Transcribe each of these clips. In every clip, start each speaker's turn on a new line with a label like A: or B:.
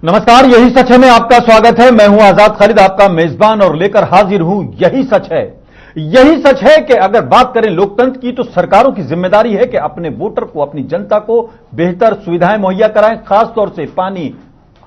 A: नमस्कार, यही सच है में आपका स्वागत है। मैं हूं आजाद खालिद, आपका मेजबान, और लेकर हाजिर हूं यही सच है। यही सच है कि अगर बात करें लोकतंत्र की, तो सरकारों की जिम्मेदारी है कि अपने वोटर को, अपनी जनता को बेहतर सुविधाएं मुहैया कराएं, खासतौर से पानी,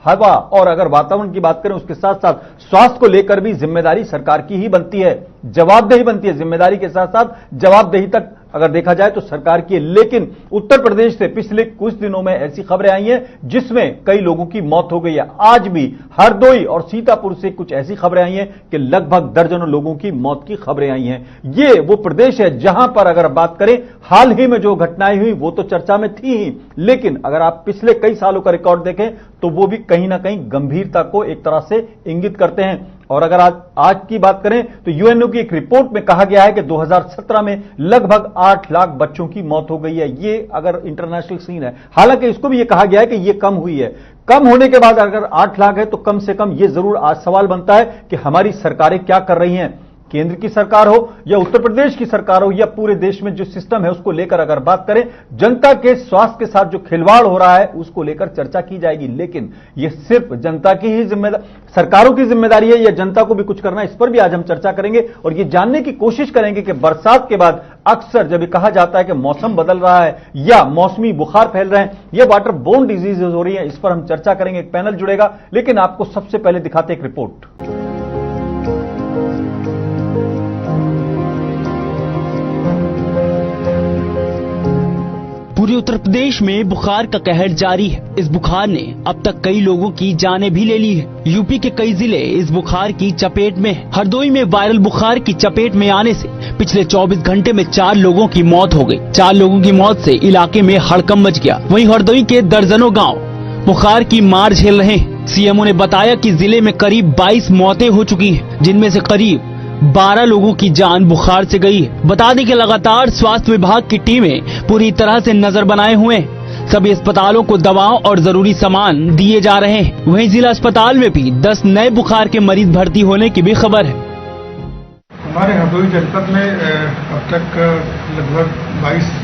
A: हवा और अगर वातावरण की बात करें उसके साथ साथ स्वास्थ्य को लेकर भी जिम्मेदारी सरकार की ही बनती है, जवाबदेही बनती है। जिम्मेदारी के साथ साथ जवाबदेही तक अगर देखा जाए तो सरकार की है। लेकिन उत्तर प्रदेश से पिछले कुछ दिनों में ऐसी खबरें आई हैं जिसमें कई लोगों की मौत हो गई है। आज भी हरदोई और सीतापुर से कुछ ऐसी खबरें आई हैं कि लगभग दर्जनों लोगों की मौत की खबरें आई हैं। ये वो प्रदेश है जहां पर अगर बात करें हाल ही में जो घटनाएं हुई वो तो चर्चा में थी ही, लेकिन अगर आप पिछले कई सालों का रिकॉर्ड देखें तो वो भी कहीं ना कहीं गंभीरता को एक तरह से इंगित करते हैं। और अगर आज की बात करें तो यूएनओ की एक रिपोर्ट में कहा गया है कि 2017 में लगभग 8 लाख बच्चों की मौत हो गई है। ये अगर इंटरनेशनल सीन है, हालांकि इसको भी ये कहा गया है कि ये कम हुई है। कम होने के बाद अगर 8 लाख है तो कम से कम ये जरूर आज सवाल बनता है कि हमारी सरकारें क्या कर रही हैं। केंद्र की सरकार हो या उत्तर प्रदेश की सरकार हो या पूरे देश में जो सिस्टम है उसको लेकर अगर बात करें, जनता के स्वास्थ्य के साथ जो खिलवाड़ हो रहा है उसको लेकर चर्चा की जाएगी। लेकिन यह सिर्फ जनता की ही जिम्मेदारी, सरकारों की जिम्मेदारी है या जनता को भी कुछ करना है, इस पर भी आज हम चर्चा करेंगे और ये जानने की कोशिश करेंगे कि बरसात के बाद अक्सर जब ये कहा जाता है कि मौसम बदल रहा है या मौसमी बुखार फैल रहे हैं या वाटर बोर्न डिजीजेज हो रही है, इस पर हम चर्चा करेंगे। एक पैनल जुड़ेगा, लेकिन आपको सबसे पहले दिखाते एक रिपोर्ट।
B: पूरे उत्तर प्रदेश में बुखार का कहर जारी है। इस बुखार ने अब तक कई लोगों की जानें भी ले ली है। यूपी के कई जिले इस बुखार की चपेट में हैं। हरदोई में वायरल बुखार की चपेट में आने से पिछले 24 घंटे में 4 लोगों की मौत हो गई। 4 लोगों की मौत से इलाके में हड़कंप मच गया। वहीं हरदोई के दर्जनों गाँव बुखार की मार झेल रहे हैं। सीएमओ ने बताया कि जिले में करीब 22 मौतें हो चुकी हैं, जिनमें से करीब 12 लोगों की जान बुखार से गई है। बता दें कि लगातार स्वास्थ्य विभाग की टीमें पूरी तरह से नजर बनाए हुए हैं। सभी अस्पतालों को दवाओं और जरूरी सामान दिए जा रहे हैं। वहीं जिला अस्पताल में भी 10 नए बुखार के मरीज भर्ती होने की भी खबर है।
C: हमारे हरदोई जनपद में अब तक लगभग 22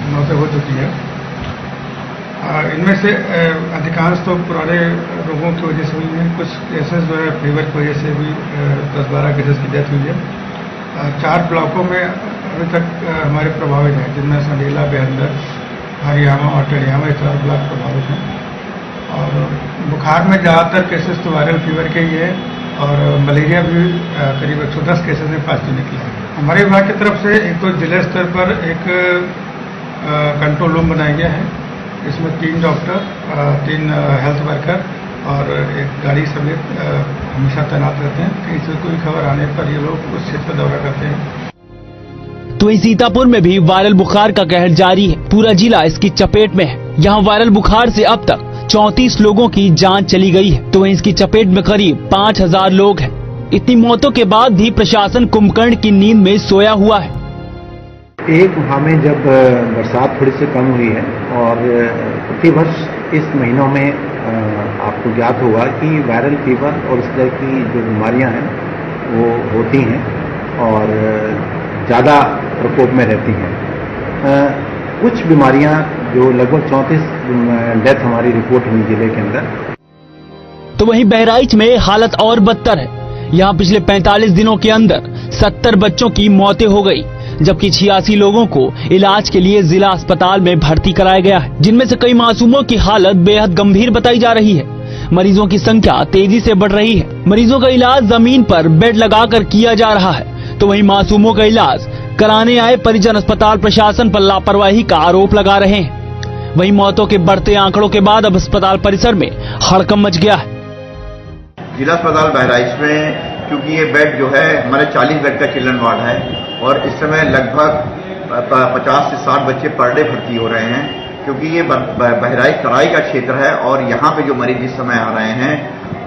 C: मौतें हो चुकी है। इनमें से अधिकांश तो पुराने रोगों की वजह से हुई है। कुछ केसेस जो है फीवर की वजह से भी 10-12 केसेस की डेथ हुई है। 4 ब्लॉकों में अभी तक हमारे प्रभावित हैं, जिनमें संडीला, बेहंदर, हरियाणा और टेढ़ियामा, ये 4 ब्लॉक प्रभावित हैं। और बुखार में ज़्यादातर केसेस तो वायरल फीवर के ही है और मलेरिया भी करीब 110 केसेस में पॉजिटिव निकले हैं। हमारे विभाग की तरफ से एक तो जिला स्तर पर एक कंट्रोल रूम बनाया गया है। इसमें 3 डॉक्टर, 3 हेल्थ वर्कर और एक गाड़ी समेत हमेशा तैनात रहते हैं। कहीं से कोई खबर आने पर ये लोग उस क्षेत्र का दौरा करते हैं।
B: तो वहीं सीतापुर में भी वायरल बुखार का कहर जारी है। पूरा जिला इसकी चपेट में है। यहाँ वायरल बुखार से अब तक 34 लोगों की जान चली गई है। तो वहीं इसकी चपेट में करीब 5000 लोग हैं। इतनी मौतों के बाद भी प्रशासन कुंभकर्ण की नींद में सोया हुआ है।
D: एक माह में जब बरसात थोड़ी सी कम हुई है और प्रतिवर्ष इस महीनों में आपको ज्ञात होगा कि वायरल फीवर और इस तरह की जो बीमारियां हैं वो होती हैं और ज़्यादा प्रकोप में रहती हैं। कुछ बीमारियां जो लगभग 34 डेथ हमारी रिपोर्ट हुई जिले के अंदर।
B: तो वहीं बहराइच में हालत और बदतर है। यहाँ पिछले 45 दिनों के अंदर 70 बच्चों की मौतें हो गई, जबकि 86 लोगों को इलाज के लिए जिला अस्पताल में भर्ती कराया गया है, जिनमें से कई मासूमों की हालत बेहद गंभीर बताई जा रही है। मरीजों की संख्या तेजी से बढ़ रही है। मरीजों का इलाज जमीन पर बेड लगाकर किया जा रहा है, तो वहीं मासूमों का इलाज कराने आए परिजन अस्पताल प्रशासन पर लापरवाही का आरोप लगा रहे हैं। वहीं मौतों के बढ़ते आंकड़ों के बाद अब अस्पताल परिसर में हड़कंप मच गया है।
E: जिला अस्पताल बहराइच में क्योंकि ये बेड जो है हमारे 40 बेड का चिल्ड्रन वार्ड है और इस समय लगभग 50 से 60 बच्चे पर डे भर्ती हो रहे हैं, क्योंकि ये बहराइच तराई का क्षेत्र है और यहाँ पे जो मरीज इस समय आ रहे हैं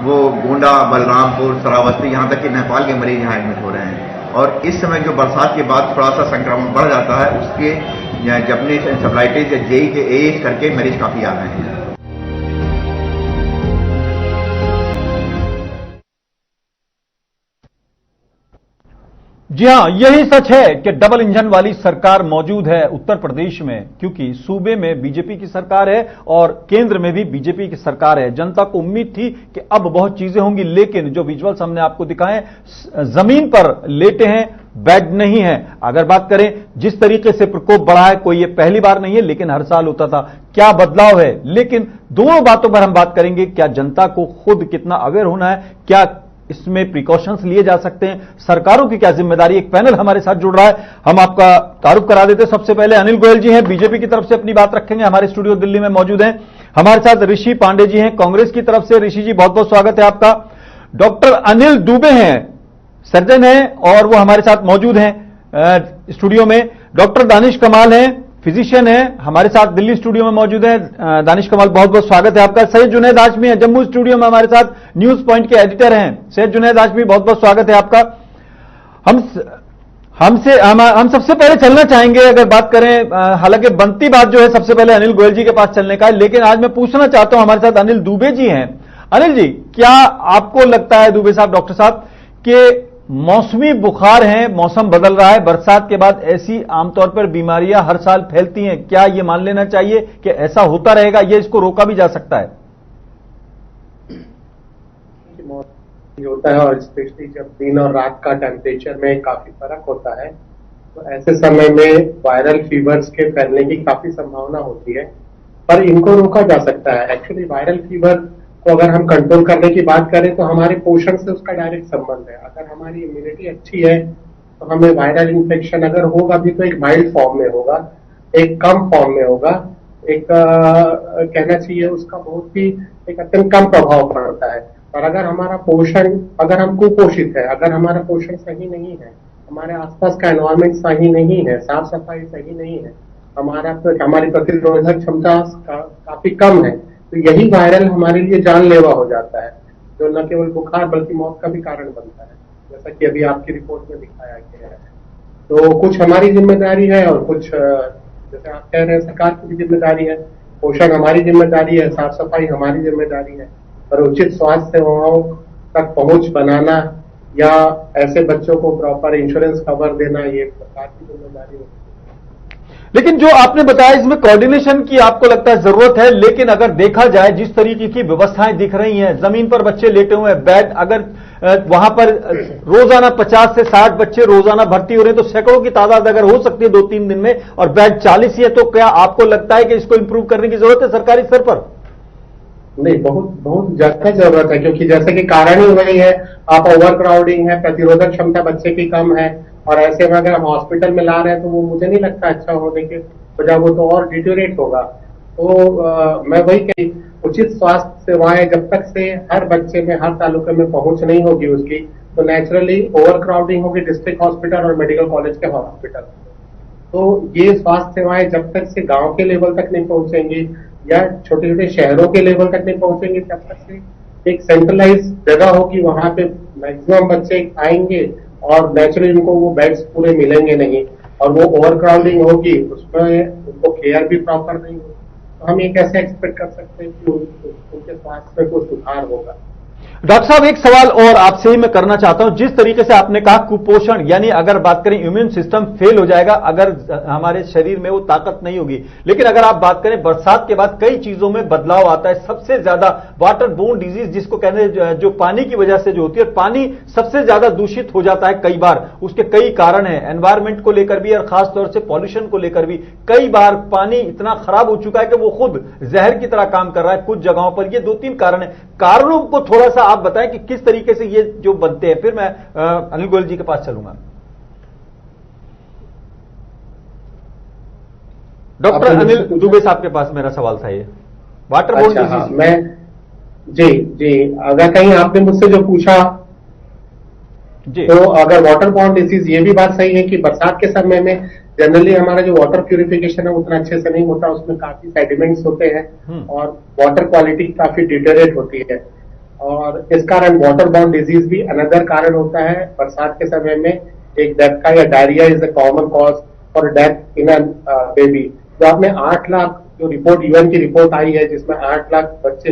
E: वो गोंडा, बलरामपुर, श्रावस्ती, यहाँ तक कि नेपाल के मरीज यहाँ एडमिट हो रहे हैं। और इस समय जो बरसात के बाद थोड़ा सा संक्रमण बढ़ जाता है, उसके जपनीस एंसेफेलाइटिस या जेई के एएस करके मरीज काफी आ रहे हैं।
A: जी हां, यही सच है कि डबल इंजन वाली सरकार मौजूद है उत्तर प्रदेश में, क्योंकि सूबे में बीजेपी की सरकार है और केंद्र में भी बीजेपी की सरकार है। जनता को उम्मीद थी कि अब बहुत चीजें होंगी, लेकिन जो विजुअल्स हमने आपको दिखाए, जमीन पर लेटे हैं, बेड नहीं है। अगर बात करें जिस तरीके से प्रकोप बढ़ा है, कोई ये पहली बार नहीं है, लेकिन हर साल होता था। क्या बदलाव है? लेकिन दोनों बातों पर हम बात करेंगे। क्या जनता को खुद कितना अवेयर होना है, क्या इसमें प्रिकॉशंस लिए जा सकते हैं, सरकारों की क्या जिम्मेदारी। एक पैनल हमारे साथ जुड़ रहा है, हम आपका तारुफ करा देते हैं। सबसे पहले अनिल गोयल जी हैं, बीजेपी की तरफ से अपनी बात रखेंगे, हमारे स्टूडियो दिल्ली में मौजूद हैं। हमारे साथ ऋषि पांडे जी हैं, कांग्रेस की तरफ से। ऋषि जी, बहुत बहुत स्वागत है आपका। डॉक्टर अनिल दुबे हैं, सर्जन हैं, और वो हमारे साथ मौजूद हैं स्टूडियो में। डॉक्टर दानिश कमाल हैं, फिजिशियन है, हमारे साथ दिल्ली स्टूडियो में मौजूद है। दानिश कमाल, बहुत बहुत स्वागत है आपका। सैयद जुनैद हाशमी है, जम्मू स्टूडियो में हमारे साथ, न्यूज पॉइंट के एडिटर हैं। सैयद जुनैद हाशमी, बहुत बहुत स्वागत है आपका। हम सबसे पहले चलना चाहेंगे, अगर बात करें, हालांकि बनती बात जो है सबसे पहले अनिल गोयल जी के पास चलने का है, लेकिन आज मैं पूछना चाहता हूं, हमारे साथ अनिल दुबे जी हैं। अनिल जी, क्या आपको लगता है, दुबे साहब, डॉक्टर साहब, कि मौसमी बुखार है, मौसम बदल रहा है, बरसात के बाद ऐसी आमतौर पर बीमारियां हर साल फैलती हैं, क्या यह मान लेना चाहिए कि ऐसा होता रहेगा, यह इसको रोका भी जा सकता है?
F: होता है, और स्पेशली जब दिन और रात का टेम्परेचर में काफी फर्क होता है, तो ऐसे समय में वायरल फीवर्स के फैलने की काफी संभावना होती है, पर इनको रोका जा सकता है। एक्चुअली वायरल फीवर को अगर हम कंट्रोल करने की बात करें तो हमारे पोषण से उसका डायरेक्ट संबंध है। अगर हमारी इम्यूनिटी अच्छी है तो हमें वायरल इन्फेक्शन अगर होगा भी तो एक माइल्ड फॉर्म में होगा, एक कम फॉर्म में होगा, एक कहना चाहिए उसका बहुत ही एक अत्यंत कम प्रभाव पड़ता है। और अगर हमारा पोषण, अगर हम कुपोषित है, अगर हमारा पोषण सही नहीं है, हमारे आसपास का एनवायरमेंट सही नहीं है, साफ सफाई सही नहीं है, हमारी प्रतिरोधक क्षमता काफी कम है, तो यही वायरल हमारे लिए जानलेवा हो जाता है, जो न केवल बुखार बल्कि मौत का भी कारण बनता है, जैसा कि अभी आपकी रिपोर्ट में दिखाया गया है। तो कुछ हमारी जिम्मेदारी है और कुछ, जैसे आप कह रहे हैं, सरकार की भी जिम्मेदारी है। पोषण हमारी जिम्मेदारी है, साफ सफाई हमारी जिम्मेदारी है, और उचित स्वास्थ्य सेवाओं तक पहुंच बनाना या ऐसे बच्चों को प्रॉपर इंश्योरेंस कवर देना, ये सरकार की जिम्मेदारी है।
A: लेकिन जो आपने बताया, इसमें कोऑर्डिनेशन की आपको लगता है जरूरत है, लेकिन अगर देखा जाए जिस तरीके की व्यवस्थाएं दिख रही हैं, जमीन पर बच्चे लेटे हुए हैं, बेड, अगर वहां पर रोजाना 50 से 60 बच्चे रोजाना भर्ती हो रहे हैं, तो सैकड़ों की तादाद अगर हो सकती है 2-3 दिन में, और बेड 40 ही है, तो क्या आपको लगता है कि इसको इंप्रूव करने की जरूरत है सरकारी स्तर पर?
F: नहीं, बहुत ज्यादा जरूरत है, क्योंकि जैसे कि कारण ही वही है, आप ओवर क्राउडिंग है, प्रतिरोधक क्षमता बच्चे की कम है, और ऐसे में अगर हम हॉस्पिटल में ला रहे हैं तो वो मुझे नहीं लगता अच्छा होने के वजह, वो तो और डिटोरेट होगा। तो मैं वही कही, उचित स्वास्थ्य सेवाएं जब तक से हर बच्चे में, हर तालुके में पहुंच नहीं होगी उसकी, तो नेचुरली ओवर क्राउडिंग होगी डिस्ट्रिक्ट हॉस्पिटल और मेडिकल कॉलेज के हॉस्पिटल। तो ये स्वास्थ्य सेवाएं जब तक से गांव के लेवल तक नहीं पहुंचेंगी या छोटे छोटे शहरों के लेवल तक नहीं पहुंचेंगे, तब तक से एक सेंट्रलाइज जगह होगी, वहां पे मैक्सिमम बच्चे आएंगे और नेचुरली उनको वो बेड्स पूरे मिलेंगे नहीं, और वो ओवर क्राउडिंग होगी, उसमें उनको केयर भी प्रॉपर नहीं होगी, तो हम ये कैसे एक्सपेक्ट कर सकते हैं कि उनके स्वास्थ्य में कोई सुधार होगा।
A: डॉक्टर साहब, एक सवाल और आपसे ही मैं करना चाहता हूं। जिस तरीके से आपने कहा कुपोषण, यानी अगर बात करें इम्यून सिस्टम फेल हो जाएगा अगर हमारे शरीर में वो ताकत नहीं होगी, लेकिन अगर आप बात करें बरसात के बाद कई चीजों में बदलाव आता है। सबसे ज्यादा वाटर बोर्न डिजीज जिसको कहते हैं, जो पानी की वजह से जो होती है, पानी सबसे ज्यादा दूषित हो जाता है कई बार। उसके कई कारण हैं, एनवायरमेंट को लेकर भी और खासतौर से पॉल्यूशन को लेकर भी। कई बार पानी इतना खराब हो चुका है कि वो खुद जहर की तरह काम कर रहा है कुछ जगहों पर। ये 2-3 कारण है। कारणों को थोड़ा सा आप बताएं कि किस तरीके से ये जो बनते हैं, फिर मैं अनिल गोयल जी के पास चलूंगा। डॉक्टर अनिल दुबे साहब के पास मेरा सवाल था, ये वाटर बोर्न डिजीज।
F: हाँ, मैं जी अगर कहीं आपने मुझसे जो पूछा जी, तो अगर वाटर बोर्न डिजीज, ये भी बात सही है कि बरसात के समय में जनरली हमारा जो वाटर प्यूरिफिकेशन है उतना अच्छे से नहीं होता, उसमें काफी सेडिमेंट्स होते हैं और वाटर क्वालिटी काफी डिटेरेट होती है, और इस कारण वाटर बोर्न डिजीज भी अनदर कारण होता है बरसात के समय में। एक डेथ का, या diarrhoea is a common cause for death in a baby. जो आपने 8 लाख जो रिपोर्ट, यूएन की रिपोर्ट आई है जिसमें 8 लाख बच्चे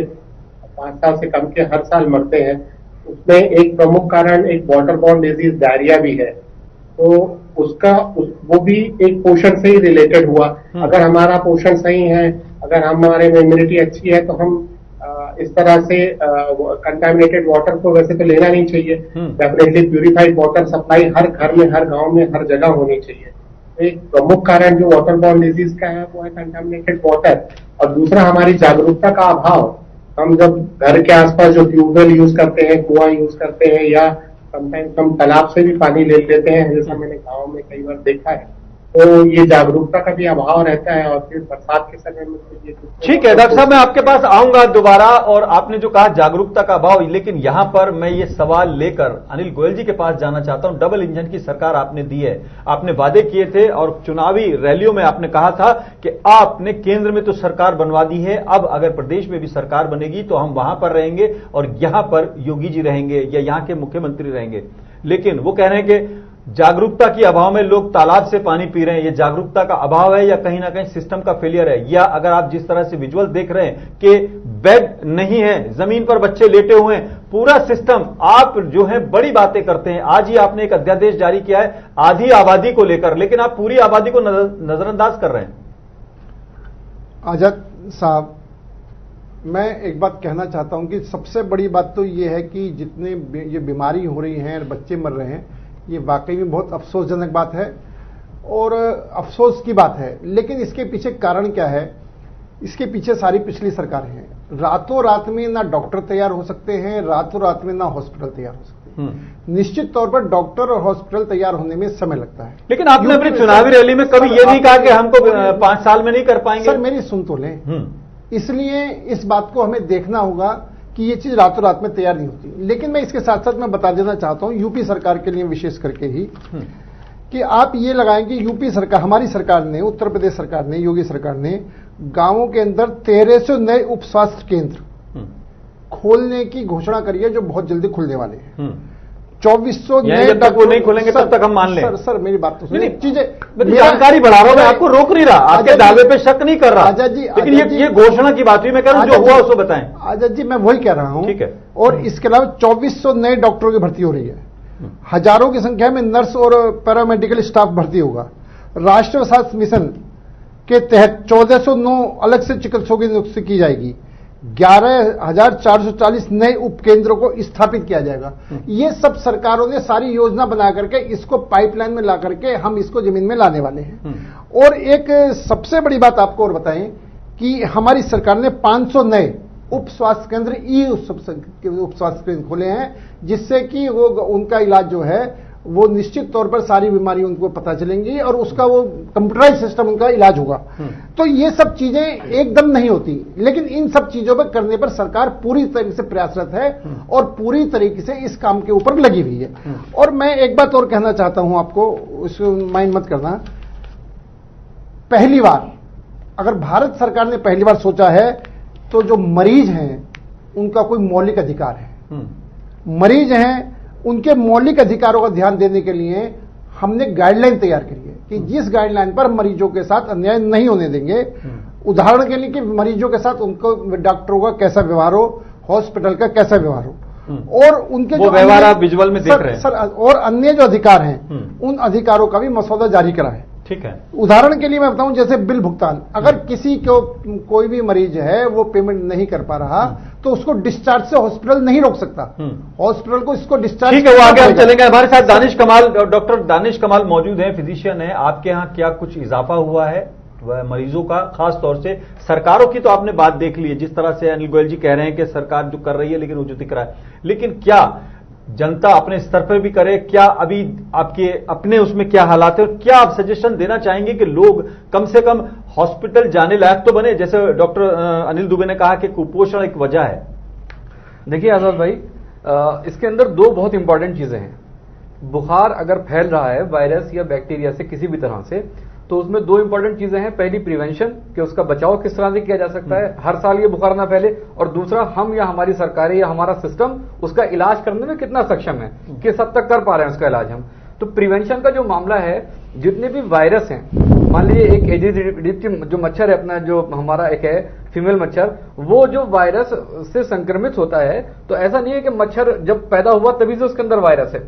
F: 5 साल से कम के हर साल मरते हैं, उसमें एक प्रमुख कारण एक वाटर बोर्न डिजीज डायरिया भी है। तो वो भी एक पोषण से ही रिलेटेड हुआ। अगर हमारा पोषण सही है, अगर हमारे में इम्यूनिटी अच्छी है, तो हम इस तरह से कंटामिनेटेड वाटर को वैसे तो लेना नहीं चाहिए। डेफिनेटली प्यूरिफाइड वाटर सप्लाई हर घर में, हर गांव में, हर जगह होनी चाहिए। एक प्रमुख कारण जो वाटर बॉर्न डिजीज का है वो है कंटामिनेटेड वाटर, और दूसरा हमारी जागरूकता का अभाव। हम जब घर के आसपास जो ट्यूबवेल यूज करते हैं, कुआं यूज करते हैं, या समटाइम्स हम तालाब से भी पानी ले लेते हैं, जैसा मैंने गाँव में कई बार देखा है, तो ये जागरूकता का भी अभाव रहता है। और फिर बरसात के समय में तो ये
A: ठीक है डॉक्टर साहब, मैं आपके पास आऊंगा दोबारा। और आपने जो कहा जागरूकता का अभाव, लेकिन यहां पर मैं ये सवाल लेकर अनिल गोयल जी के पास जाना चाहता हूं। डबल इंजन की सरकार आपने दी है, आपने वादे किए थे और चुनावी रैलियों में आपने कहा था कि आपने केंद्र में तो सरकार बनवा दी है, अब अगर प्रदेश में भी सरकार बनेगी तो हम वहां पर रहेंगे और यहां पर योगी जी रहेंगे या यहां के मुख्यमंत्री रहेंगे। लेकिन वो कह रहे हैं कि जागरूकता के अभाव में लोग तालाब से पानी पी रहे हैं। ये जागरूकता का अभाव है या कहीं ना कहीं सिस्टम का फेलियर है? या अगर आप जिस तरह से विजुअल देख रहे हैं कि बेड नहीं है, जमीन पर बच्चे लेटे हुए हैं, पूरा सिस्टम, आप जो है बड़ी बातें करते हैं। आज ही आपने एक अध्यादेश जारी किया है आधी आबादी को लेकर, लेकिन आप पूरी आबादी को नजरअंदाज कर रहे हैं।
G: आजाद साहब, मैं एक बात कहना चाहता हूं कि सबसे बड़ी बात तो ये है कि जितने ये बीमारी हो रही है, बच्चे मर रहे हैं, ये वाकई में बहुत अफसोसजनक बात है और अफसोस की बात है। लेकिन इसके पीछे कारण क्या है? इसके पीछे सारी पिछली सरकारें हैं। रातों रात में ना डॉक्टर तैयार हो सकते हैं, रातों रात में ना हॉस्पिटल तैयार हो सकते हैं। निश्चित तौर पर डॉक्टर और हॉस्पिटल तैयार होने में समय लगता है।
A: लेकिन आपने अपनी चुनावी रैली में कभी ये नहीं कहा कि हमको 5 साल में नहीं कर पाएंगे।
G: सर मेरी सुन तो लें, इसलिए इस बात को हमें देखना होगा कि ये चीज रातों रात में तैयार नहीं होती। लेकिन मैं इसके साथ साथ मैं बता देना चाहता हूं यूपी सरकार के लिए विशेष करके ही, कि आप ये लगाएं कि यूपी सरकार, हमारी सरकार ने, उत्तर प्रदेश सरकार ने, योगी सरकार ने गांवों के अंदर 1300 नए उप स्वास्थ्य केंद्र खोलने की घोषणा करी है, जो बहुत जल्दी खुलने वाले हैं। 2400 नए,
A: जब तक वो नहीं खोलेंगे तब तक हम मान लें।
G: सर मेरी बात तो सुनिए, चीजें
A: जानकारी बढ़ा रहा हूं, मैं आपको रोक नहीं रहा, आपके दावे पे शक नहीं कर रहा।
G: आजाद जी,
A: लेकिन ये घोषणा की बात हुई, मैं कह रहा हूं जो हुआ उसको बताएं।
G: आजाद जी, मैं वही कह रहा हूं।
A: ठीक है।
G: और इसके अलावा 2400 नए डॉक्टरों की भर्ती हो रही है, हजारों की संख्या में नर्स और पैरामेडिकल स्टाफ भर्ती होगा। राष्ट्रीय स्वास्थ्य मिशन के तहत 1409 अलग से चिकित्सकों की नियुक्ति की जाएगी। 11,440 नए उपकेंद्रों को स्थापित किया जाएगा। ये सब सरकारों ने सारी योजना बना करके इसको पाइपलाइन में ला करके हम इसको जमीन में लाने वाले हैं। और एक सबसे बड़ी बात आपको और बताएं कि हमारी सरकार ने 500 नए उप स्वास्थ्य केंद्र, उप स्वास्थ्य केंद्र खोले हैं, जिससे कि वो उनका इलाज जो है वो निश्चित तौर पर सारी बीमारी उनको पता चलेंगी और उसका वो कंप्यूटराइज सिस्टम उनका इलाज होगा। तो ये सब चीजें एकदम नहीं होती, लेकिन इन सब चीजों पर करने पर सरकार पूरी तरीके से प्रयासरत है और पूरी तरीके से इस काम के ऊपर लगी हुई है। और मैं एक बात और कहना चाहता हूं आपको, उसको माइंड मत करना, पहली बार अगर भारत सरकार ने पहली बार सोचा है तो जो मरीज हैं उनका कोई मौलिक अधिकार है, मरीज हैं उनके मौलिक अधिकारों का ध्यान देने के लिए हमने गाइडलाइन तैयार करी है कि जिस गाइडलाइन पर मरीजों के साथ अन्याय नहीं होने देंगे। उदाहरण के लिए कि मरीजों के साथ उनको डॉक्टरों का कैसा व्यवहार हो, हॉस्पिटल का कैसा व्यवहार हो, और उनके जो
A: व्यवहार आप विजुअल में देख रहे हैं
G: सर, और अन्य जो अधिकार हैं उन अधिकारों का भी मसौदा जारी करा है।
A: ठीक है। उदाहरण
G: के लिए मैं बताऊं, जैसे बिल भुगतान, अगर किसी को कोई भी मरीज है वो पेमेंट नहीं कर पा रहा तो उसको डिस्चार्ज से हॉस्पिटल नहीं रोक सकता, हॉस्पिटल को इसको डिस्चार्ज।
A: ठीक है, वो आगे हम चलेंगे। हमारे साथ दानिश कमाल, डॉक्टर दानिश कमाल मौजूद हैं, फिजिशियन है। आपके यहाँ क्या कुछ इजाफा हुआ है मरीजों का, खास तौर से सरकारों की तो आपने बात देख ली है, जिस तरह से अनिल गोयल जी कह रहे हैं कि सरकार जो कर रही है लेकिन वो जो दिख रहा है, लेकिन क्या जनता अपने स्तर पर भी करे? क्या अभी आपके अपने उसमें क्या हालात है और क्या आप सजेशन देना चाहेंगे कि लोग कम से कम हॉस्पिटल जाने लायक तो बने? जैसे डॉक्टर अनिल दुबे ने कहा कि कुपोषण एक वजह है।
H: देखिए आजाद भाई, इसके अंदर दो बहुत इंपॉर्टेंट चीजें हैं। बुखार अगर फैल रहा है वायरस या बैक्टीरिया से किसी भी तरह से, तो उसमें दो इंपॉर्टेंट चीजें हैं। पहली प्रिवेंशन, कि उसका बचाव किस तरह से किया जा सकता है, हर साल ये बुखार ना फैले, और दूसरा हम या हमारी सरकारें या हमारा सिस्टम उसका इलाज करने में कितना सक्षम है, किस हद तक कर पा रहे हैं उसका इलाज हम। तो प्रिवेंशन का जो मामला है, जितने भी वायरस हैं, मान लीजिए एक एडिस इजिप्टी जो मच्छर है अपना, जो हमारा एक है फीमेल मच्छर, वो जो वायरस से संक्रमित होता है, तो ऐसा नहीं है कि मच्छर जब पैदा हुआ तभी से उसके अंदर वायरस है,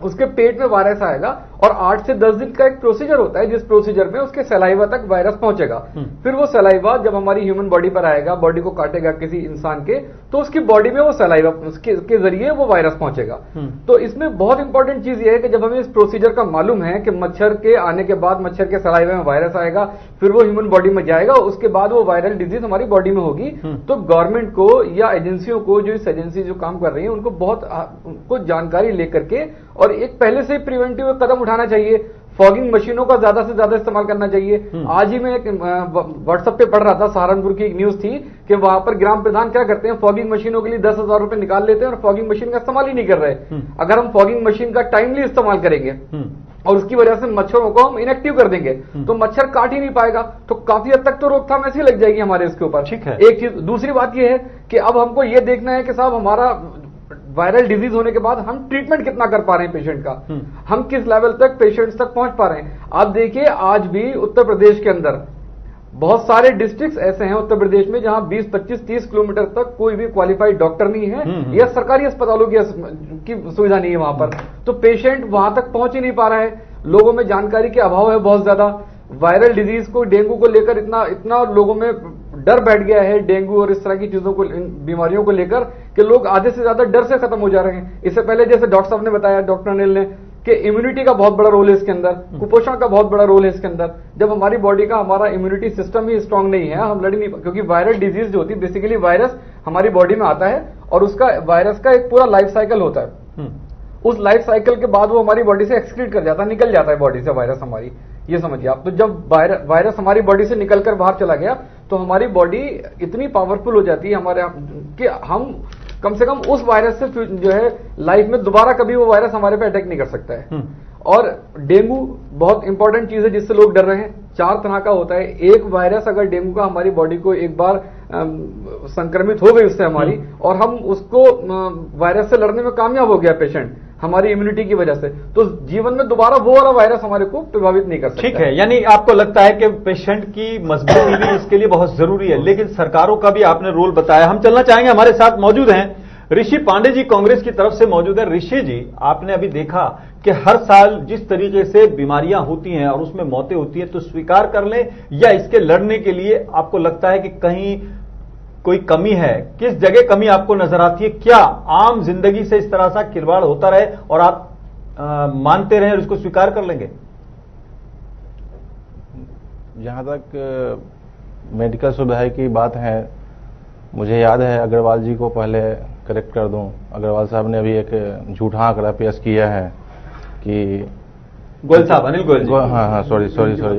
H: उसके पेट में वायरस आएगा और 8 से 10 दिन का एक प्रोसीजर होता है, जिस प्रोसीजर में उसके सलाइवा तक वायरस पहुंचेगा। फिर वो सलाइवा जब हमारी ह्यूमन बॉडी पर आएगा, बॉडी को काटेगा किसी इंसान के, तो उसकी बॉडी में वो सलाइवा के जरिए वो वायरस पहुंचेगा। तो इसमें बहुत इंपॉर्टेंट चीज ये है कि जब हमें इस प्रोसीजर का मालूम है कि मच्छर के आने के बाद मच्छर के सलाइवा में वायरस आएगा, फिर वो ह्यूमन बॉडी में जाएगा, उसके बाद वो वायरल डिजीज हमारी बॉडी में होगी, तो गवर्नमेंट को या एजेंसियों को, जो इस एजेंसी जो काम कर रही है, उनको जानकारी लेकर के और एक पहले से प्रिवेंटिव कदम उठाना चाहिए। फॉगिंग मशीनों का ज्यादा से ज्यादा इस्तेमाल करना चाहिए। आज ही मैं एक व्हाट्सएप पे पढ़ रहा था, सहारनपुर की एक न्यूज थी कि वहां पर ग्राम प्रधान क्या करते हैं, फॉगिंग मशीनों के लिए 10,000 रुपए निकाल लेते हैं और फॉगिंग मशीन का इस्तेमाल ही नहीं कर रहे। अगर हम फॉगिंग मशीन का टाइमली इस्तेमाल करेंगे और उसकी वजह से मच्छरों को हम इनएक्टिव कर देंगे, तो मच्छर काट ही नहीं पाएगा, तो काफी हद तक तो रोकथाम ऐसी लग जाएगी हमारे इसके ऊपर।
A: ठीक है।
H: एक चीज, दूसरी बात यह है कि अब हमको ये देखना है कि साहब हमारा वायरल डिजीज होने के बाद हम ट्रीटमेंट कितना कर पा रहे हैं पेशेंट का, हम किस लेवल तक पेशेंट्स तक पहुंच पा रहे हैं। आप देखिए आज भी उत्तर प्रदेश के अंदर बहुत सारे डिस्ट्रिक्ट्स ऐसे हैं उत्तर प्रदेश में जहां 20, 25, 30 किलोमीटर तक कोई भी क्वालिफाइड डॉक्टर नहीं है या सरकारी अस्पतालों की सुविधा नहीं है वहां पर, तो पेशेंट वहां तक पहुंच ही नहीं पा रहा है। लोगों में जानकारी के अभाव है बहुत ज्यादा। वायरल डिजीज को, डेंगू को लेकर इतना लोगों में डर बैठ गया है, डेंगू और इस तरह की चीजों को, बीमारियों को लेकर, कि लोग आधे से ज्यादा डर से खत्म हो जा रहे हैं। इससे पहले जैसे डॉक्टर साहब ने बताया, डॉक्टर अनिल ने, कि इम्यूनिटी का बहुत बड़ा रोल है इसके अंदर, कुपोषण का बहुत बड़ा रोल है इसके अंदर। जब हमारी बॉडी का, हमारा इम्यूनिटी सिस्टम ही स्ट्रांग नहीं है, हम लड़ नहीं, क्योंकि वायरल डिजीज जो होती है, बेसिकली वायरस हमारी बॉडी में आता है और उसका, वायरस का एक पूरा लाइफ साइकिल होता है। उस लाइफ साइकिल के बाद वो हमारी बॉडी से एक्सक्रीट कर जाता है, निकल जाता है बॉडी से वायरस हमारी, ये समझिए आप। तो जब वायरस हमारी बॉडी से निकलकर बाहर चला गया, तो हमारी बॉडी इतनी पावरफुल हो जाती है हमारे, कि हम कम से कम उस वायरस से जो है लाइफ में दोबारा कभी वो वायरस हमारे पे अटैक नहीं कर सकता है। और डेंगू बहुत इंपॉर्टेंट चीज है जिससे लोग डर रहे हैं। 4 तरह का होता है। एक वायरस अगर डेंगू का हमारी बॉडी को एक बार संक्रमित हो गई उससे हमारी, और हम उसको वायरस से लड़ने में कामयाब हो गया पेशेंट हमारी इम्यूनिटी की वजह से, तो जीवन में दोबारा वो वाला वायरस हमारे को प्रभावित नहीं कर सकता।
A: ठीक है, यानी आपको लगता है कि पेशेंट की मजबूती भी इसके लिए बहुत जरूरी है, लेकिन सरकारों का भी आपने रोल बताया। हम चलना चाहेंगे, हमारे साथ मौजूद हैं ऋषि पांडे जी, कांग्रेस की तरफ से मौजूद है। ऋषि जी, आपने अभी देखा कि हर साल जिस तरीके से बीमारियां होती हैं और उसमें मौतें होती हैं, तो स्वीकार कर लें या इसके लड़ने के लिए आपको लगता है कि कहीं कोई कमी है? किस जगह कमी आपको नजर आती है? क्या आम जिंदगी से इस तरह सा खिलवाड़ होता रहे और आप मानते रहें और इसको स्वीकार कर लेंगे?
I: जहां तक मेडिकल सुविधा की बात है, मुझे याद है, अग्रवाल जी को पहले करेक्ट कर दूं, अग्रवाल साहब ने अभी एक झूठा आंकड़ा पेश किया है कि
A: गोयल साहब, अनिल गोयल जी,
I: हाँ, सॉरी,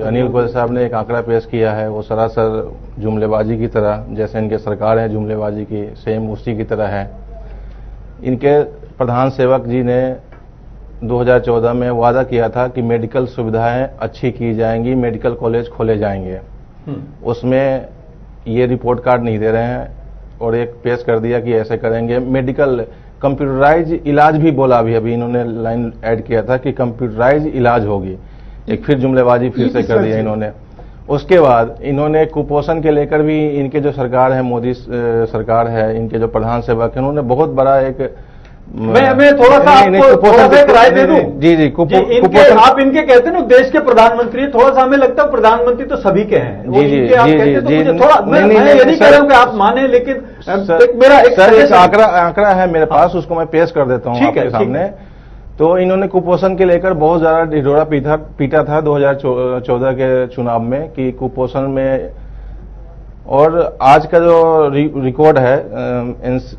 I: अनिल गोयल साहब ने एक आंकड़ा पेश किया है, वो सरासर जुमलेबाजी की तरह, जैसे इनके सरकार है जुमलेबाजी की, सेम उसी की तरह है। इनके प्रधान सेवक जी ने 2014 में वादा किया था कि मेडिकल सुविधाएं अच्छी की जाएंगी, मेडिकल कॉलेज खोले जाएंगे। उसमें ये रिपोर्ट कार्ड नहीं दे रहे हैं और एक पेश कर दिया कि ऐसे करेंगे। मेडिकल कंप्यूटराइज इलाज भी बोला, अभी इन्होंने लाइन ऐड किया था कि कंप्यूटराइज इलाज होगी। एक फिर जुमलेबाजी फिर से कर दिया इन्होंने। उसके बाद इन्होंने कुपोषण के लेकर भी, इनके जो सरकार है, मोदी सरकार है, इनके जो प्रधान सेवक है, उन्होंने बहुत बड़ा एक,
A: मैं थोड़ा सा आपको राय दे दूं।
I: जी,
A: आप इनके कहते हैं ना देश के प्रधानमंत्री, थोड़ा सा हमें लगता है प्रधानमंत्री तो सभी के हैं। थोड़ा मैं ये नहीं कह रहा हूं कि आप माने, लेकिन मेरा एक
I: आंकड़ा है मेरे पास, उसको मैं पेश कर देता हूं आपके सामने। तो इन्होंने कुपोषण के लेकर बहुत ज्यादा ढिढोरा पीटा था 2014 के चुनाव में कि कुपोषण में, और आज का जो रिकॉर्ड है,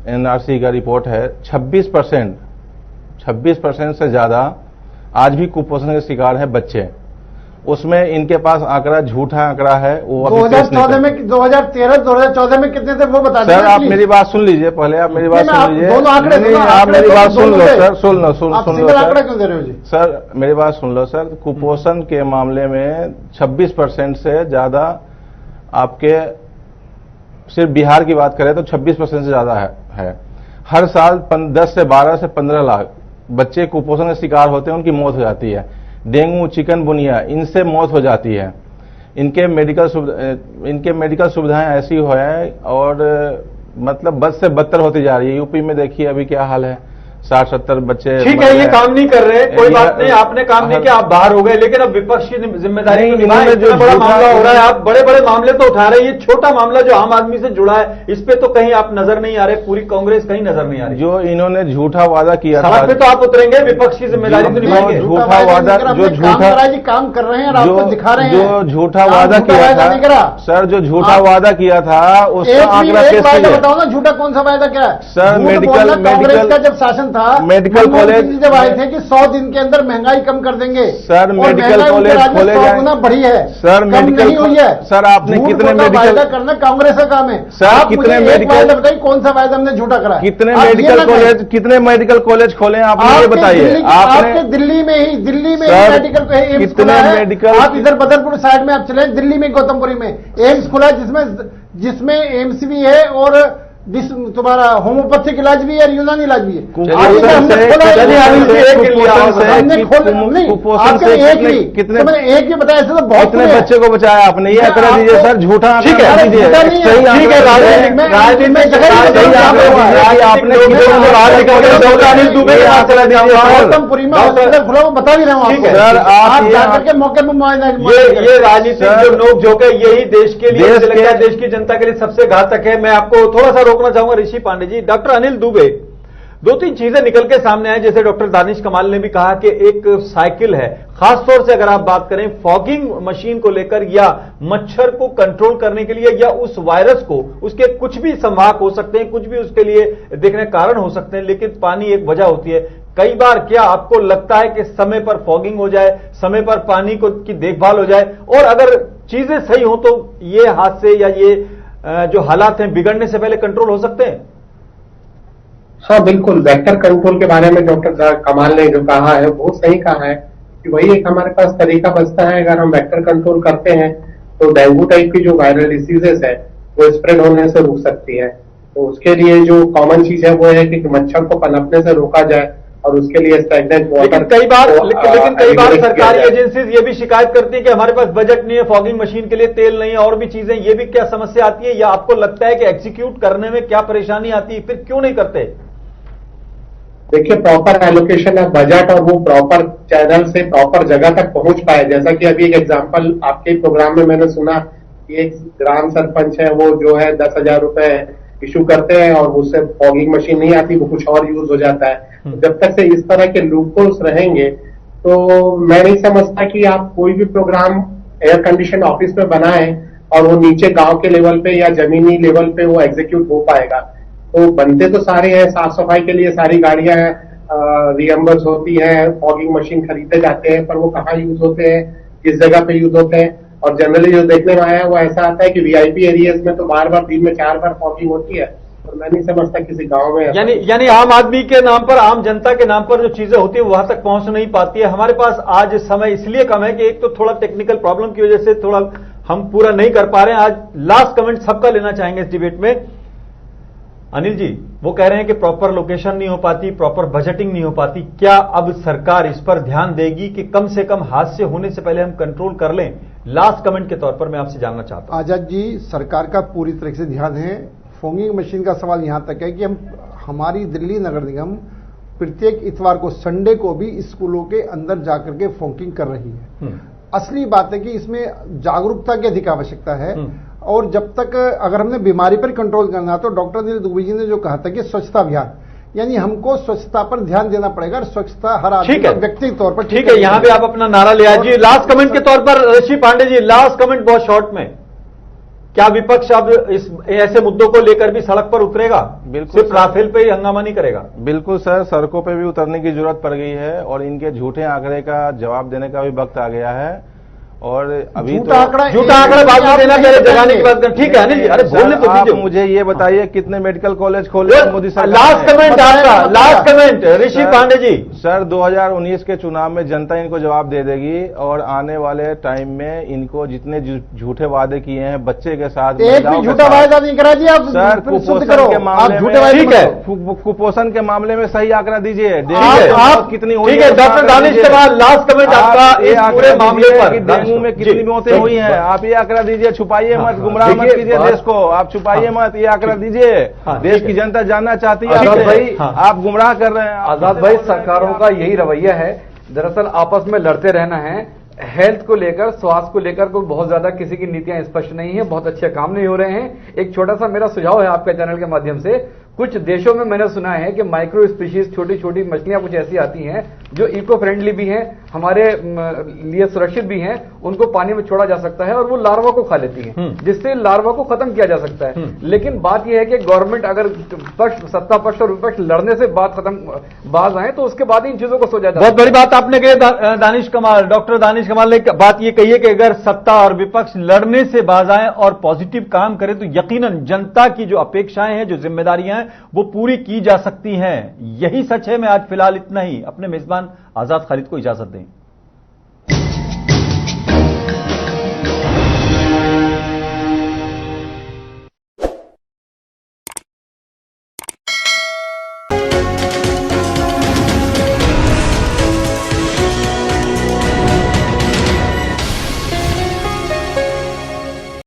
I: एनआरसी का रिपोर्ट है, 26% से ज्यादा आज भी कुपोषण के शिकार हैं बच्चे। उसमें इनके पास आंकड़ा झूठा आंकड़ा है, वो
G: 2014 में, 2013-2014 में कितने थे वो बता दीजिए।
I: सर आप मेरी बात सुन लीजिए, पहले आप मेरी बात सुन लीजिए।
G: दोनों आंकड़े,
I: आप मेरी बात सुन लो सर, सुन लो
G: आंकड़ा क्यों दे रहे हो जी?
I: सर मेरी बात सुन लो सर। कुपोषण के मामले में 26% से ज्यादा, आपके सिर्फ बिहार की बात करें तो 26% से ज्यादा है। हर साल 10 से 12 से 15 लाख बच्चे कुपोषण के शिकार होते हैं, उनकी मौत हो जाती है। डेंगू, चिकनगुनिया, इनसे मौत हो जाती है। इनके मेडिकल सुविधाएं ऐसी है और मतलब बद से बदतर होती जा रही है। यूपी में देखिए अभी क्या हाल है, 60-70 बच्चे।
A: ठीक है, ये काम नहीं कर रहे, कोई बात नहीं, आपने काम नहीं किया, आप बाहर हो गए, लेकिन अब विपक्ष की जिम्मेदारी तो निभाएं। जो बड़ा मामला हो रहा है, आप बड़े बड़े मामले तो उठा रहे हैं, ये छोटा मामला जो आम आदमी से जुड़ा है, इस पे तो कहीं आप नजर नहीं आ रहे, पूरी कांग्रेस कहीं नजर नहीं आ रही।
I: जो इन्होंने झूठा वादा किया था,
A: सड़क पे तो आप उतरेंगे, विपक्ष की जिम्मेदारी तो निभाएंगे।
I: झूठा वादा, जो
G: काम कर रहे हैं, आपको दिखा रहे हैं,
I: जो झूठा वादा किया था सर, जो झूठा वादा किया था उसका आंकड़ा पेश कीजिए।
G: बताओ ना, झूठा कौन सा वायदा क्या है
I: सर?
G: कांग्रेस का जब शासन था,
I: मेडिकल कॉलेज
G: जब आए थे कि 100 दिन के अंदर महंगाई कम कर देंगे
I: सर, मेडिकल कॉलेज खोले
G: गुना बढ़ी है
I: सर, मेडिकल
G: हुई है
I: सर। आपने कितने मेडिकल
G: करना कांग्रेस का काम है
I: सर? कितने मेडिकल
G: बताइए, कौन सा वायदा हमने झूठा करा?
I: कितने मेडिकल कॉलेज खोले आपने, ये बताइए। आपने
G: दिल्ली में ही मेडिकल
I: कितने मेडिकल,
G: आप इधर बदरपुर साइड में आप चले, दिल्ली में गौतमपुरी में एम्स खुला, जिसमें एम्स भी है और तुम्हारा होम्योपैथिक इलाज भी है, यूनानी इलाज भी है। एक भी बताया, ऐसे तो बहुत
I: कितने बच्चे को बचाया आपने, ये आंकड़ा दीजिए सर। झूठा आंकड़ा दीजिए, सही
G: गौतमपुरी में हॉस्पिटल खुला, वो बता भी रहा हूँ
I: सर। आप
G: जाकर के मौके पर
A: ये राजनीतिक जो नोक-झोंक है, यही देश के लिए, देश की जनता के लिए सबसे घातक है। मैं आपको थोड़ा सा रोकना चाहूंगा ऋषि पांडे जी। डॉक्टर अनिल दुबे, दो तीन चीजें निकल के सामने आए, जैसे डॉक्टर दानिश कमाल ने भी कहा कि एक साइकिल है, खासतौर से अगर आप बात करें फॉगिंग मशीन को लेकर, या मच्छर को कंट्रोल करने के लिए, या उस वायरस को, उसके कुछ भी संवाहक हो सकते हैं, कुछ भी उसके लिए देखने कारण हो सकते हैं, लेकिन पानी एक वजह होती है। कई बार क्या आपको लगता है कि समय पर फॉगिंग हो जाए, समय पर पानी को की देखभाल हो जाए, और अगर चीजें सही हो तो ये हादसे या ये जो हालात हैं बिगड़ने से पहले कंट्रोल हो सकते हैं?
F: हाँ बिल्कुल, वेक्टर कंट्रोल के बारे में डॉक्टर कमाल ने जो कहा है वो सही कहा है कि वही एक हमारे पास तरीका बचता है। अगर हम वेक्टर कंट्रोल करते हैं तो डेंगू टाइप की जो वायरल डिसीजेस है वो स्प्रेड होने से रुक सकती है। तो उसके लिए जो कॉमन चीज है वो है कि मच्छर को पनपने से रोका जाए, और उसके लिए स्टैग्नेंट वाटर।
A: लेकिन कई बार सरकारी एजेंसीज ये भी शिकायत करती है कि हमारे पास बजट नहीं है, फॉगिंग मशीन के लिए तेल नहीं है, और भी चीजें, ये भी क्या समस्या आती है, या आपको लगता है कि एग्जीक्यूट करने में क्या परेशानी आती है, फिर क्यों नहीं करते?
F: देखिए, प्रॉपर एलोकेशन ऑफ बजट और वो प्रॉपर चैनल से प्रॉपर जगह तक पहुंच पाए। जैसा कि अभी एक एग्जांपल आपके प्रोग्राम में मैंने सुना कि एक ग्राम सरपंच है, वो जो है 10,000 रुपए इशू करते हैं और उससे फॉगिंग मशीन नहीं आती, वो कुछ और यूज हो जाता है। जब तक से इस तरह के लूपहोल्स रहेंगे तो मैं नहीं समझता कि आप कोई भी प्रोग्राम एयर कंडीशन ऑफिस में बनाएं और वो नीचे गांव के लेवल पे या जमीनी लेवल पे वो एग्जीक्यूट हो पाएगा। तो बनते तो सारे हैं, साफ सफाई के लिए सारी गाड़ियां रिएम्बर्स होती हैं, फॉगिंग मशीन खरीदे जाते हैं, पर वो कहाँ यूज होते हैं, किस जगह पे यूज होते हैं। और जनरली जो देखने में आया है वो ऐसा आता है कि वीआईपी एरियाज में तो बार बार दिन में 4 बार फॉगिंग होती है, और मैं नहीं समझता किसी गांव में।
A: यानी आम आदमी के नाम पर, आम जनता के नाम पर जो चीजें होती है वहां तक पहुंच नहीं पाती है। हमारे पास आज समय इसलिए कम है कि एक तो थोड़ा टेक्निकल प्रॉब्लम की वजह से थोड़ा हम पूरा नहीं कर पा रहे हैं। आज लास्ट कमेंट सबका लेना चाहेंगे इस डिबेट में। अनिल जी, वो कह रहे हैं कि प्रॉपर लोकेशन नहीं हो पाती, प्रॉपर बजटिंग नहीं हो पाती, क्या अब सरकार इस पर ध्यान देगी कि कम से कम हादसे होने से पहले हम कंट्रोल कर लें? लास्ट कमेंट के तौर पर मैं आपसे जानना चाहता हूं।
G: आजाद जी, सरकार का पूरी तरह से ध्यान है। फॉगिंग मशीन का सवाल यहां तक है कि हमारी दिल्ली नगर निगम प्रत्येक इतवार को, संडे को भी स्कूलों के अंदर जाकर के फॉगिंग कर रही है। असली बात है कि इसमें जागरूकता की अधिक आवश्यकता है, और जब तक अगर हमने बीमारी पर कंट्रोल करना है तो डॉक्टर अनिल दुबे जी ने जो कहा था कि स्वच्छता अभियान, यानी हमको स्वच्छता पर ध्यान देना पड़ेगा। स्वच्छता हर आदमी का व्यक्तिगत तौर पर
A: ठीक है। यहां पे आप अपना नारा ले आइए। लास्ट कमेंट के तौर पर ऋषि पांडे जी, लास्ट कमेंट बहुत शॉर्ट में, क्या विपक्ष अब इस ऐसे मुद्दों को लेकर भी सड़क पर उतरेगा?
I: बिल्कुल,
A: सिर्फ राफेल पे ही हंगामा नहीं करेगा?
I: बिल्कुल सर, सड़कों पे भी उतरने की जरूरत पड़ गई है, और इनके झूठे आंकड़े का जवाब देने का भी वक्त आ गया है। और अभी
A: झूठा आंकड़ा बाद में देना, पहले जगाने की बात कर। ठीक है अनिल जी, अरे बोलने तो
I: आप मुझे ये बताइए कितने मेडिकल कॉलेज खोले मोदी सरकार?
A: लास्ट कमेंट आपका, लास्ट कमेंट ऋषि पांडे जी।
I: सर 2019 के चुनाव में जनता इनको जवाब दे देगी और आने वाले टाइम में इनको जितने झूठे वादे किए हैं बच्चे के साथ,
G: एक भी झूठा वायदा नहीं करा जी। आप
I: सर
G: शुद्ध
I: कुपोषण
G: करो,
I: के
G: आप
I: मामले
G: झूठे वायदे
A: ठीक है।
I: कुपोषण के मामले में सही आंकड़ा दीजिए,
A: आप
I: कितनी हुई
A: ठीक है डॉक्टर दानिश कमाल, लास्ट कमेंट आपका इस पूरे मामले पर।
I: डेंगू में कितनी मौतें हुई हैं, आप ये आंकड़ा दीजिए, छुपाइए मत, गुमराह मत कीजिए देश को, आप छुपाइए मत, ये आंकड़ा दीजिए। देश की जनता जानना चाहती है
H: आजाद भाई,
I: आप गुमराह कर रहे हैं।
H: आजाद भाई, सरकारों का यही रवैया है, दरअसल आपस में लड़ते रहना है। हेल्थ को लेकर, स्वास्थ्य को लेकर कोई बहुत ज्यादा किसी की नीतियां स्पष्ट नहीं है, बहुत अच्छे काम नहीं हो रहे हैं। एक छोटा सा मेरा सुझाव है आपके चैनल के माध्यम से, कुछ देशों में मैंने सुना है कि माइक्रो स्पीशीज, छोटी छोटी मछलियां कुछ ऐसी आती हैं जो इको फ्रेंडली भी हैं, हमारे लिए सुरक्षित भी हैं, उनको पानी में छोड़ा जा सकता है और वो लार्वा को खा लेती हैं, जिससे लार्वा को खत्म किया जा सकता है। लेकिन बात यह है कि गवर्नमेंट अगर सत्ता पक्ष और विपक्ष लड़ने से बाज आए तो उसके बाद इन चीजों को सोचा जाए।
A: बहुत बड़ी बात आपने कही दानिश कमाल, डॉक्टर दानिश कमाल ने बात ये कही है कि अगर सत्ता और विपक्ष लड़ने से बाज आए और पॉजिटिव काम करें तो यकीनन जनता की जो अपेक्षाएं हैं, जो जिम्मेदारियां हैं, वो पूरी की जा सकती हैं। यही सच है। मैं आज फिलहाल इतना ही, अपने मेजबान आजाद खालिद को इजाजत दें।